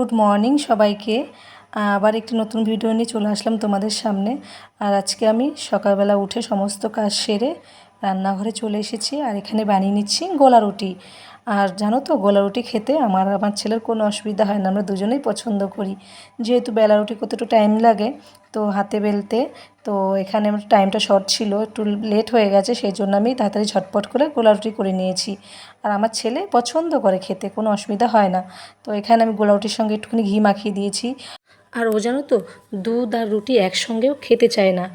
Good morning সবাইকে। আবার একটি নতুন ভিডিও নিয়ে চলে আসলাম তোমাদের সামনে। আর আজকে আমি সকালবেলা উঠে সমস্ত কাজ সেরে রান্নাঘরে চলে এসেছি আর এখানে বানিয়ে নিচ্ছি গোলা রুটি। আর জানো তো, গোলা রুটি খেতে আমার ছেলের কোনো অসুবিধা হয় না, আমরা দুজনেই পছন্দ করি। যেহেতু বেলা রুটি করতে একটু টাইম লাগে তো হাতে বেলতে, তো এখানে আমার টাইমটা শর্ট ছিল, একটু লেট হয়ে গেছে, সেই জন্য আমি তাড়াতাড়ি ঝটপট করে গোলা রুটি করে নিয়েছি। আর আমার ছেলে পছন্দ করে খেতে, কোনো অসুবিধা হয় না। তো এখানে আমি গোলা রুটির সঙ্গে একটুখানি ঘি মাখিয়ে দিয়েছি। আর ও জানো তো, দুধ আর রুটি একসঙ্গেও খেতে চায় না।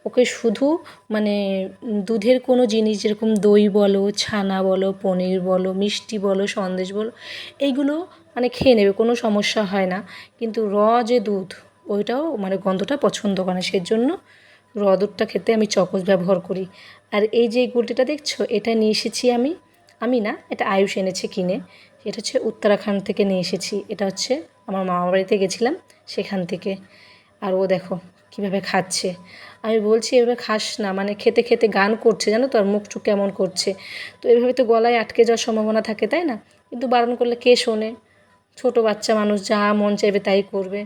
ওকে শুধু মানে দুধের কোনো জিনিস, যেরকম দই বলো, ছানা বলো, পনির বলো, মিষ্টি বলো, সন্দেশ বলো, এইগুলো মানে খেয়ে নেবে, কোনো সমস্যা হয় না। কিন্তু যে দুধ, ওইটাও মানে গন্ধটা পছন্দ করে না, সেজন্য দুধটা খেতে আমি চকোস ব্যবহার করি। আর এই যে গুলটিটা দেখছো, এটা নিয়ে এসেছি আমি, আমি না, এটা আয়ুষ এনেছে কিনে। এটা হচ্ছে উত্তরাখণ্ড থেকে নিয়ে এসেছি। এটা হচ্ছে আমার মামা বাড়িতে গেছিলাম সেখান থেকে। আর ও দেখো কীভাবে খাচ্ছে। আমি বলছি এভাবে খাস না, মানে খেতে খেতে গান করছে জানো তো, আর মুখ টুক কেমন করছে। তো এভাবে তো গলায় আটকে যাওয়ার সম্ভাবনা থাকে, তাই না? কিন্তু বারণ করলে কে শোনে? ছোট বাচ্চা মানুষ, যা মন চাইবে তাই করবে,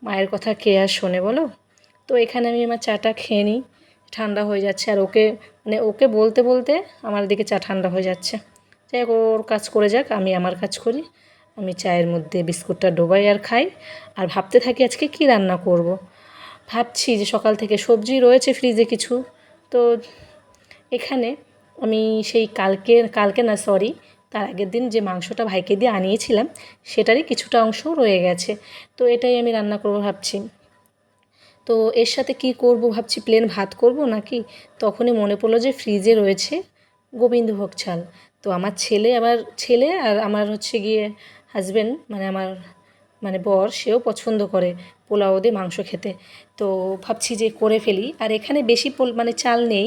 মায়ের কথা কে আর শোনে বলো? তো এখানে আমি আমার চাটা খেয়ে নিই, ঠান্ডা হয়ে যাচ্ছে। আর ওকে বলতে বলতে আমার দিকে চা ঠান্ডা হয়ে যাচ্ছে। যাই হোক, ওর কাজ করে যাক, আমি আমার কাজ করি। আমি চায়ের মধ্যে বিস্কুটটা ডোবাই আর খাই। আর ভাবতে থাকি আজকে কি রান্না করব। ভাবছি যে সকাল থেকে সবজি রয়েছে ফ্রিজে কিছু, তো এখানে আমি সেই কালকে না, সরি, তার আগের দিন যে মাংসটা ভাইকে দিয়ে আনিয়েছিলাম, সেটারই কিছুটা অংশও রয়ে গেছে। তো এটাই আমি রান্না করব ভাবছি। তো এর সাথে কি করব ভাবছি, প্লেন ভাত করব নাকি। তখনই মনে পড়লো যে ফ্রিজে রয়েছে গোবিন্দভোগ চাল। তো আমার ছেলে আর আমার হচ্ছে গিয়ে হাজব্যান্ড, মানে আমার মানে বর, সেও পছন্দ করে পোলাও দিয়ে মাংস খেতে। তো ভাবছি যে করে ফেলি। আর এখানে বেশি মানে চাল নেই,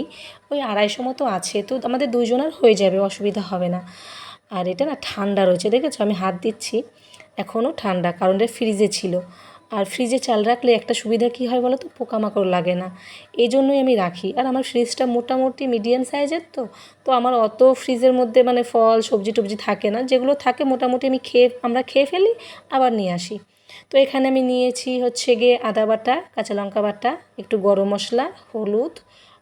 ওই 250 মতো আছে, তো আমাদের দুজনের হয়ে যাবে, অসুবিধা হবে না। আর এটা না ঠান্ডা রয়েছে, দেখেছো আমি হাত দিচ্ছি, এখনও ঠান্ডা, কারণ এটা ফ্রিজে ছিল। আর ফ্রিজে চাল রাখলে একটা সুবিধা কী হয় বলো তো, পোকামাকড় লাগে না, এই জন্যই আমি রাখি। আর আমার ফ্রিজটা মোটামুটি মিডিয়াম সাইজের, তো আমার অত ফ্রিজের মধ্যে মানে ফল সবজি টবজি থাকে না, যেগুলো থাকে মোটামুটি আমরা খেয়ে ফেলি, আবার নিয়ে আসি। তো এখানে আমি নিয়েছি হচ্ছে গিয়ে আদা বাটা, কাঁচা লঙ্কা বাটা, একটু গরম মশলা, হলুদ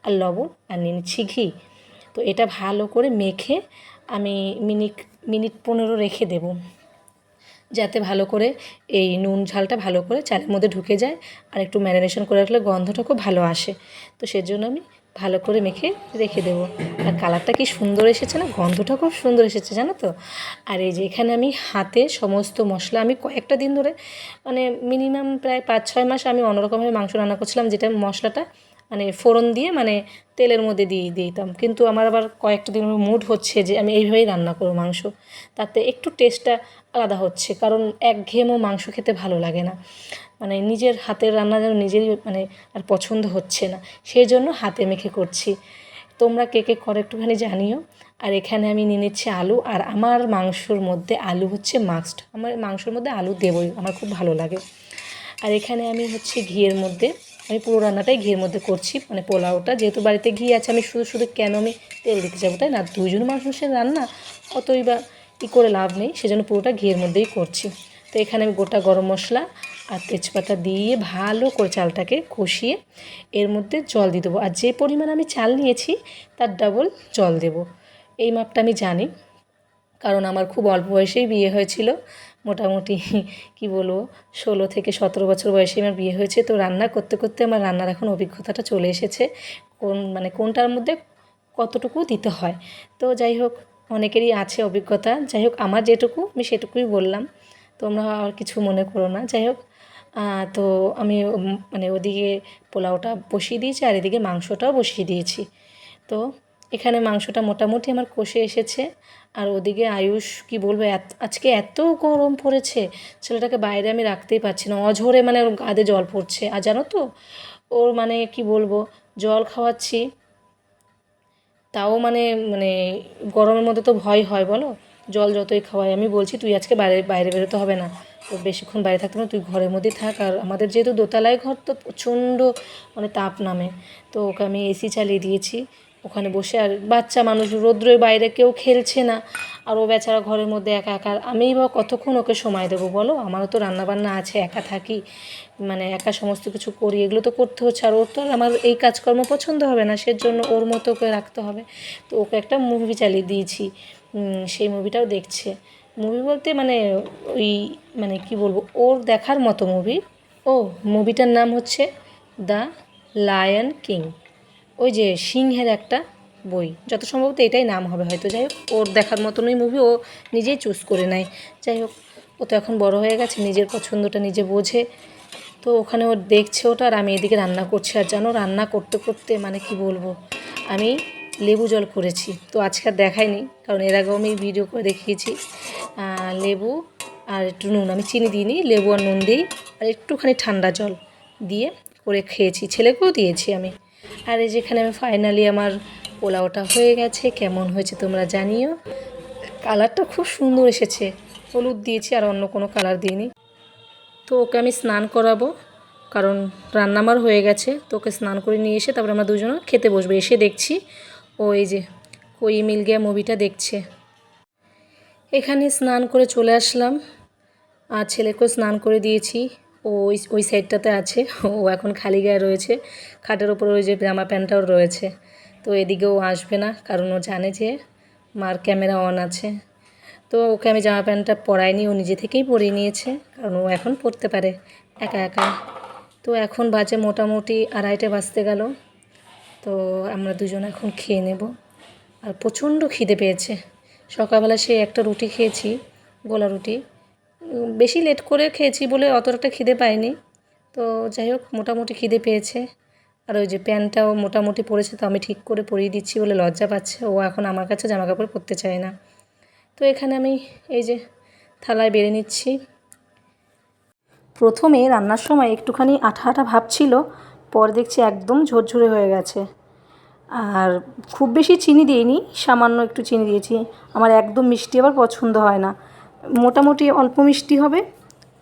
আর লবণ, আর নিয়ে নিচ্ছি ঘি। তো এটা ভালো করে মেখে আমি মিনিট মিনিট 15 রেখে দেবো, যাতে ভালো করে এই নুন ঝালটা ভালো করে চালের মধ্যে ঢুকে যায়। আর একটু ম্যারিনেশন করে রাখলে গন্ধটা খুব ভালো আসে। তো সেজন্য আমি ভালো করে মেখে রেখে দেবো। আর কালারটা কি সুন্দর এসেছে না, গন্ধটা খুব সুন্দর এসেছে জানো তো। আর এই যে এখানে আমি হাতে সমস্ত মশলা, আমি কয়েকটা দিন ধরে মানে মিনিমাম প্রায় 5-6 মাস আমি অন্যরকমভাবে মাংস রান্না করছিলাম, যেটা মশলাটা মানে ফোড়ন দিয়ে মানে তেলের মধ্যে দিয়ে দিতাম। কিন্তু আমার আবার কয়েকটা দিন মুড হচ্ছে যে আমি এইভাবেই রান্না করব মাংস, তাতে একটু টেস্টটা আলাদা হচ্ছে, কারণ একঘেয়েমো মাংস খেতে ভালো লাগে না। মানে নিজের হাতের রান্না যেন নিজেরই মানে আর পছন্দ হচ্ছে না, সেই জন্য হাতে মেখে করছি। তোমরা কে কে করো একটুখানি জানিও। আর এখানে আমি নিয়ে নিচ্ছি আলু, আর আমার মাংসর মধ্যে আলু হচ্ছে মাস্ট, আমার মাংসর মধ্যে আলু দেবই, আমার খুব ভালো লাগে। আর এখানে আমি হচ্ছে ঘিয়ের মধ্যে, আমি পুরো রান্নাটাই ঘিয়ের মধ্যে করছি, মানে পোলাওটা যেহেতু বাড়িতে ঘি আছে, আমি শুধু শুধু কেন আমি তেল দিতে যাবো, তাই না? 2 জন মানুষের রান্না, অতই বা ই করে লাভ নেই, সেজন্য পুরোটা ঘিয়ের মধ্যেই করছি। তো এখানে আমি গোটা গরম মশলা আর তেজপাতা দিয়ে ভালো করে চালটাকে কষিয়ে এর মধ্যে জল দিয়ে দেবো। আর যে পরিমাণ আমি চাল নিয়েছি তার ডাবল জল দেব, এই মাপটা আমি জানি, কারণ আমার খুব অল্প বয়সেই বিয়ে হয়েছিল। মোটামুটি কি বলবো, 16 থেকে 17 বছর বয়সে আমার বিয়ে হয়েছে। তো রান্না করতে করতে আমার রান্নার এখন অভিজ্ঞতাটা চলে এসেছে, কোনটার মধ্যে কতটুকু দিতে হয়। তো যাই হোক, অনেকেরই আছে অভিজ্ঞতা, যাই হোক আমার যেটুকু আমি সেটুকুই বললাম, তোমরা আর কিছু মনে করো না। যাই হোক, তো আমি মানে ওদিকে পোলাওটা বসিয়ে দিয়েছি আর এদিকে মাংসটাও বসিয়ে দিয়েছি। তো এখানে মাংসটা মোটামুটি আমার কষে এসেছে। আর ওদিকে আয়ুষ, কি বলবো, আজকে এত গরম পড়েছে, ছেলেটাকে বাইরে আমি রাখতেই পারছি না, অঝরে মানে ওর গায়ে জল পড়ছে। আর জানো তো, ওর মানে কি বলবো, জল খাওয়াচ্ছি তাও মানে মানে গরমের মধ্যে তো ভয় হয় বলো, জল যতই খাওয়াই। আমি বলছি তুই আজকে বাইরে বাইরে বেরোতে হবে না, তো বেশিক্ষণ বাইরে থাকতে না, তুই ঘরের মধ্যেই থাক। আর আমাদের যেহেতু দোতলায় ঘর, তো প্রচণ্ড মানে তাপ নামে, তো ওকে আমি এসি চালিয়ে দিয়েছি। ওখানে বসে, আর বাচ্চা মানুষ, রৌদ্রের বাইরে কেউ খেলছে না, আর ও বেচারা ঘরের মধ্যে একা একা। আমিই বা কতক্ষণ ওকে সময় দেবো বলো? আমারও তো রান্নাবান্না আছে, একা থাকি, মানে একা সমস্ত কিছু করি, এগুলো তো করতে হচ্ছে। আর ওর তো আর আমার এই কাজকর্ম পছন্দ হবে না, সেজন্য ওর মতো করে রাখতে হবে। তো ওকে একটা মুভি চালিয়ে দিয়েছি, সেই মুভিটাও দেখছে। মুভি বলতে মানে ওই, মানে কি বলবো, ওর দেখার মতো মুভি। ও মুভিটার নাম হচ্ছে দ্য লায়ন কিং, ওই যে সিংহের একটা বই, যত সম্ভবত এটাই নাম হবে হয়তো। যাই হোক, ওর দেখার মতনই মুভি, ও নিজেই চুজ করে নেয়। যাই হোক, ও তো এখন বড় হয়ে গেছে, নিজের পছন্দটা নিজে বোঝে। তো ওখানে ও দেখছে ওটা, আর আমি এদিকে রান্না করছি। আর জানো, রান্না করতে করতে মানে কি বলবো, আমি লেবু জল করেছি। তো আজকে আর দেখাইনি, কারণ এর আগেও আমি ভিডিও করে দেখিয়েছি। লেবু আর একটু নুন, আমি চিনি দিইনি, লেবু আর নুন দিই, আর একটুখানি ঠান্ডা জল দিয়ে করে খেয়েছি, ছেলেকেও দিয়েছি আমি। আর এই যেখানে আমি ফাইনালি আমার পোলাওটা হয়ে গেছে। কেমন হয়েছে তোমরা জানিও। কালারটা খুব সুন্দর এসেছে, হলুদ দিয়েছি আর অন্য কোনো কালার দিইনি। তো ওকে আমি স্নান করাবো, কারণ রান্না আমার হয়ে গেছে। তো ওকে স্নান করে নিয়ে এসে তারপরে আমরা দুজনে খেতে বসবো। এসে দেখছি ও এই যে কোই মিল গিয়া মুভিটা দেখছে। এখানে স্নান করে চলে আসলাম, আর ছেলেকেও স্নান করে দিয়েছি। ও ওই সাইডটাতে আছে, ও এখন খালি গায়ে রয়েছে, খাটের ওপরে ওই যে জামা প্যান্টটাও রয়েছে। তো এদিকেও আসবে না, কারণ ও জানে যে মার ক্যামেরা অন আছে। তো ওকে আমি জামা প্যান্টটা পরাইনি, ও নিজে থেকেই পরিয়ে নিয়েছে, কারণ ও এখন পরতে পারে একা একা। তো এখন বাজে মোটামুটি 2:30 বাজতে গেল। তো আমরা দুজন এখন খেয়ে নেব। আর প্রচণ্ড খিদে পেয়েছে। সকালবেলা সেই একটা রুটি খেয়েছি, গোলা রুটি, বেশি লেট করে খেয়েছি বলে অতটা খিদে পাইনি। তো যাই হোক, মোটামুটি খিদে পেয়েছে। আর ওই যে প্যান্টটাও মোটামুটি পরেছে, তো আমি ঠিক করে পরিয়ে দিচ্ছি বলে লজ্জা পাচ্ছে। ও এখন আমার কাছে জামা কাপড় পরতে চায় না। তো এখানে আমি এই যে থালায় বেড়ে নিচ্ছি। প্রথমে রান্নার সময় একটুখানি আঠা আঠা ভাব ছিল, পরে দেখছি একদম ঝরঝরে হয়ে গেছে। আর খুব বেশি চিনি দিইনি, সামান্য একটু চিনি দিয়েছি। আমার একদম মিষ্টি আবার পছন্দ হয় না, মোটামুটি অল্প মিষ্টি হবে,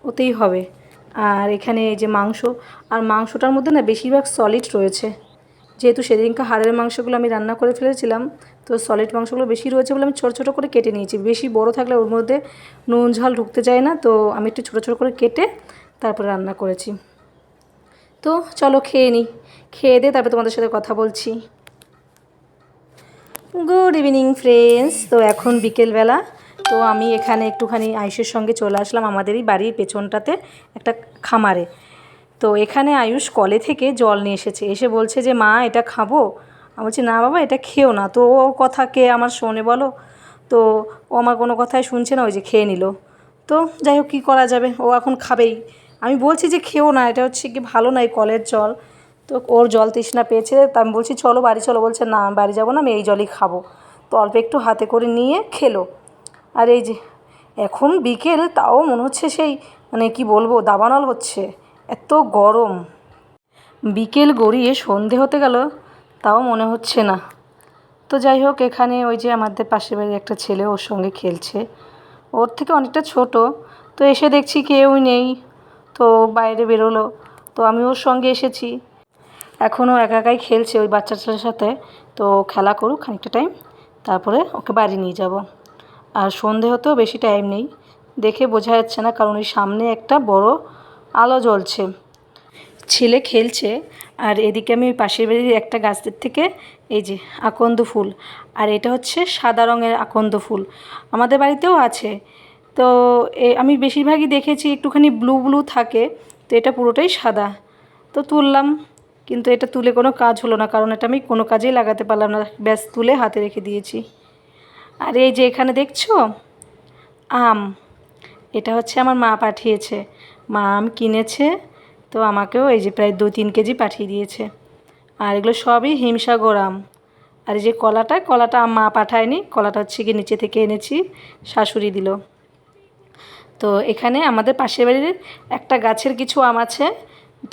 ওতেই হবে। আর এখানে এই যে মাংস, আর মাংসটার মধ্যে না বেশিরভাগ সলিড রয়েছে, যেহেতু সেদিনকে হাড়ের মাংসগুলো আমি রান্না করে ফেলেছিলাম, তো সলিড মাংসগুলো বেশি রয়েছে বলে আমি ছোটো ছোটো করে কেটে নিয়েছি। বেশি বড় থাকলে ওর মধ্যে নুন ঝাল ঢুকতে চায় না, তো আমি একটু ছোটো ছোটো করে কেটে তারপরে রান্না করেছি। তো চলো খেয়ে নিই, খেয়ে দিয়ে তারপরে তোমাদের সাথে কথা বলছি। Good evening friends. তো এখন বিকেলবেলা, তো আমি এখানে একটুখানি আয়ুষের সঙ্গে চলে আসলাম আমাদেরই বাড়ির পেছনটাতে একটা খামারে। তো এখানে আয়ুষ কলে থেকে জল নিয়ে এসেছে, এসে বলছে যে মা এটা খাবো। আমি বলছি না বাবা, এটা খেও না। তো ও কথা কে আমার শোনে বলো? তো ও আমার কোনো কথাই শুনছে না, ওই যে খেয়ে নিল। তো যাই হোক, কী করা যাবে, ও এখন খাবেই। আমি বলছি যে খেও না, এটা হচ্ছে কি ভালো না, এই কলের জল। তো ওর জল তৃষ্ণা পেয়েছে, তা আমি বলছি চলো বাড়ি চলো, বলছে না আমি বাড়ি যাবো না, আমি এই জলই খাবো। তো অল্প একটু হাতে করে নিয়ে খেলো। আর এই যে এখন বিকেল, তাও মনে হচ্ছে সেই মানে কি বলবো, দাবানল হচ্ছে, এত গরম। বিকেল গড়িয়ে সন্ধে হতে গেল, তাও মনে হচ্ছে না। তো যাই হোক, এখানে ওই যে আমাদের পাশের বাড়ির একটা ছেলে ওর সঙ্গে খেলছে, ওর থেকে অনেকটা ছোট। তো এসে দেখছি কেউই নেই, তো বাইরে বেরোলো। তো আমি ওর সঙ্গে এসেছি, এখনও একা একাই খেলছে ওই বাচ্চাটার সাথে। তো খেলা করুক খানিকটা টাইম, তারপরে ওকে বাড়ি নিয়ে যাব। আর সন্ধে হতেও বেশি টাইম নেই, দেখে বোঝা যাচ্ছে না, কারণ ওই সামনে একটা বড় আলো জ্বলছে। ছেলে খেলছে, আর এদিকে আমি পাশের বাড়ির একটা গাছের থেকে এই যে আকন্দ ফুল, আর এটা হচ্ছে সাদা রঙের আকন্দ ফুল, আমাদের বাড়িতেও আছে। তো আমি বেশিরভাগই দেখেছি একটুখানি ব্লু ব্লু থাকে, তো এটা পুরোটাই সাদা। তো তুললাম, কিন্তু এটা তুলে কোনো কাজ হলো না, কারণ এটা আমি কোনো কাজেই লাগাতে পারলাম না, ব্যাস তুলে হাতে রেখে দিয়েছি। আর এই যে এখানে দেখছো আম, এটা হচ্ছে আমার মা পাঠিয়েছে, মা আম কিনেছে, তো আমাকেও এই যে প্রায় 2-3 কেজি পাঠিয়ে দিয়েছে। আর এগুলো সবই হিমসাগর আম। আর এই যে কলাটা মা পাঠায়নি, কলাটা হচ্ছে কি নিচে থেকে এনেছি, শাশুড়ি দিল। তো এখানে আমাদের পাশের বাড়ির একটা গাছের কিছু আম আছে,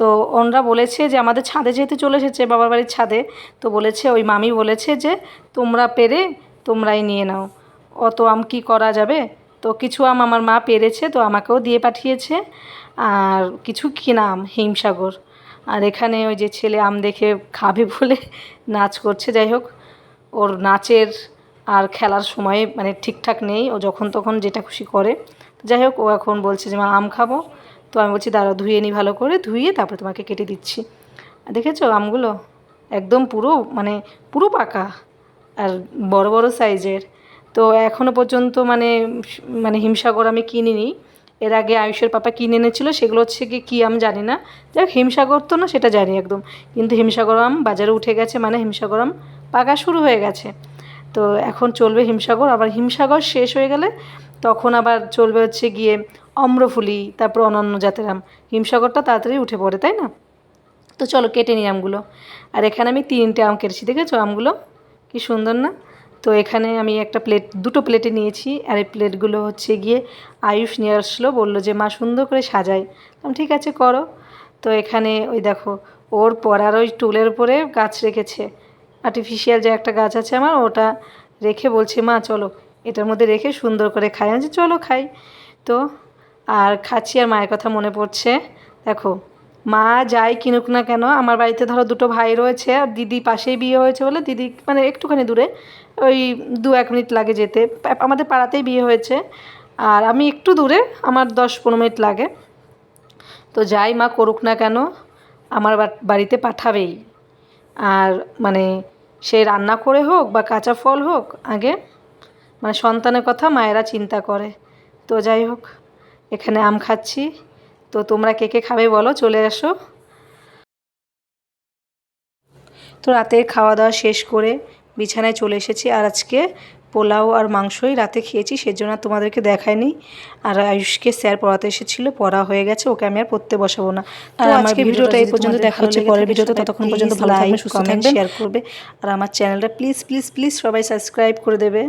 তো ওনরা বলেছে যে আমাদের ছাদে যেহেতু চলে এসেছে, বাবার বাড়ির ছাদে, তো বলেছে ওই মামি বলেছে যে তোমরা পেরে তোমরাই নিয়ে নাও, অত আম কী করা যাবে। তো কিছু আম আমার মা পেরেছে, তো আমাকেও দিয়ে পাঠিয়েছে, আর কিছু কিনা আম হিমসাগর। আর এখানে ওই যে ছেলে আম দেখে খাবে বলে নাচ করছে। যাই হোক, ওর নাচের আর খেলার সময় মানে ঠিকঠাক নেই, ও যখন তখন যেটা খুশি করে। যাই হোক, ও এখন বলছে যে মা আম খাবো। তো আমি বলছি দাঁড়াও, ধুয়ে নিই ভালো করে, ধুয়ে তারপরে তোমাকে কেটে দিচ্ছি। দেখেছো আমগুলো একদম পুরো মানে পুরো পাকা আর বড় বড় সাইজের। তো এখনও পর্যন্ত মানে মানে হিমসাগর আমি কিনিনি। এর আগে আয়ুষের পাপা কিনে এনেছিলো, সেগুলো হচ্ছে কি কী আম জানি না। যাক, হিমসাগর তো না সেটা জানি একদম, কিন্তু হিমসাগর আম বাজারে উঠে গেছে, মানে হিমসাগর আম পাকা শুরু হয়ে গেছে। তো এখন চলবে হিমসাগর, আবার হিমসাগর শেষ হয়ে গেলে তখন আবার চলবে হচ্ছে গিয়ে অম্রফুলি, তারপর অন্যান্য জাতের আম। হিমসাগরটা তাড়াতাড়ি উঠে পড়ে, তাই না? তো চলো কেটে নিই আমগুলো। আর এখানে আমি 3টে আম কেটেছি, দেখেছো আমগুলো কি সুন্দর না? তো এখানে আমি একটা প্লেট, দুটো প্লেটে নিয়েছি, আর এই প্লেটগুলো হচ্ছে গিয়ে আয়ুষ নিয়ে আসলো, বললো যে মা সুন্দর করে সাজাই। আমি ঠিক আছে করো। তো এখানে ওই দেখো, ওর পড়ার ওই টুলের উপরে গাছ রেখেছে, আর্টিফিশিয়াল যে একটা গাছ আছে আমার, ওটা রেখে বলছে মা চলো এটার মধ্যে রেখে সুন্দর করে খাই। আমি চলো খাই। তো আর খাচ্ছি, আর মায়ের কথা মনে পড়ছে। দেখো, মা যাই কিনুক না কেন, আমার বাড়িতে ধরো দুটো ভাই রয়েছে, আর দিদি পাশেই বিয়ে হয়েছে বলে, দিদি মানে একটুখানি দূরে, ওই 2-1 মিনিট লাগে যেতে। আমাদের পাড়াতেই বিয়ে হয়েছে, আর আমি একটু দূরে, আমার 10-15 মিনিট লাগে। তো যাই মা করুক না কেন, আমার বাড়িতে পাঠাবেই। আর মানে সে রান্না করে হোক বা কাঁচা ফল হোক, আগে মানে সন্তানের কথা মায়েরা চিন্তা করে। তো যাই হোক, এখানে আম খাচ্ছি। তো তোমরা কে কে খাবে বলো, চলে এসো। তো রাতের খাওয়া দাওয়া শেষ করে বিছানায় চলে এসেছি, আর আজকে পোলাও আর মাংসই রাতে খেয়েছি, সেজন্য তোমাদেরকে দেখায়নি। আর আয়ুষকে স্যার পড়াতে এসেছিলো, পড়া হয়ে গেছে, ওকে আমি আর পড়তে বসাবো না। আর আজকে ভিডিওটা এই পর্যন্ত, দেখা হচ্ছে পরের ভিডিওতে। ততক্ষণ পর্যন্ত ভালো থাকবে, সুস্থ থাকবে, শেয়ার করবে, আর আমার চ্যানেলটা প্লিজ প্লিজ প্লিজ সবাই সাবস্ক্রাইব করে দেবে।